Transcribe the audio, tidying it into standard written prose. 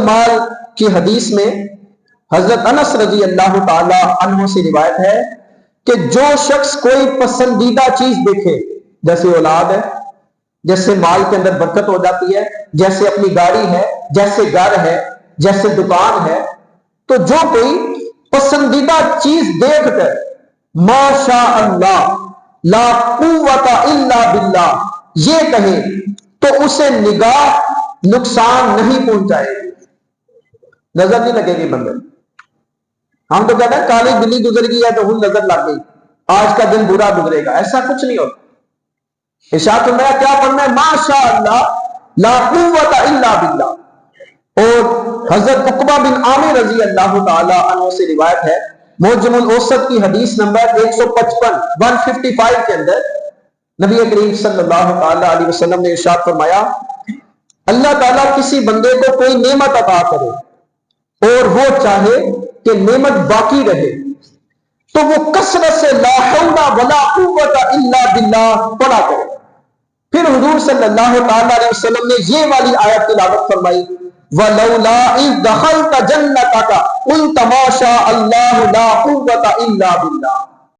مال کی حدیث میں حضرت انس رضی اللہ تعالی عنہ سے روایت ہے کہ جو شخص کوئی پسندیدہ چیز دیکھے، جیسے اولاد ہے، جیسے مال کے اندر برکت ہو جاتی ہے، جیسے اپنی گاڑی ہے، جیسے گھر ہے، جیسے دکان ہے، تو جو کوئی پسندیدہ چیز دیکھ کر ما شاء اللہ لا قوت الا باللہ یہ کہے تو اسے نگاہ نقصان نہیں پہنچائے گی، نظر نہیں لگے گی بندے۔ ہم تو کہتے ہیں کالی بلی گزر گئی ہے تو ہن نظر لگ گئی، آج کا دن برا گزرے گا، ایسا کچھ نہیں ہوتا۔ ارشاد فرمایا کیا پڑھنا ہے؟ ما شاء اللہ لا قوت الا باللہ۔ اور حضرت عقبہ بن عامر رضی اللہ تعالی عنہ سے روایت ہے، معجم الاوسط کی حدیث نمبر 155 کے اندر نبی کریم صلی اللہ تعالی علیہ وسلم نے ارشاد فرمایا اللہ تعالیٰ کسی بندے کو کوئی نعمت عطا کرے اور وہ چاہے کہ نعمت باقی رہے تو وہ کثرت سے لا حول ولا قوت الا باللہ پڑھا کرے۔ پھر حضور صلی اللہ تعالی علیہ وسلم نے یہ والی آیت تلاوت فرمائی وَلَوْلَا إِذْ دَخَلْتَ جَنَّتَكَ قُلْتَ مَا شَاءَ اللَّهُ لَا قُوَّةَ إِلَّا بِاللَّهِ۔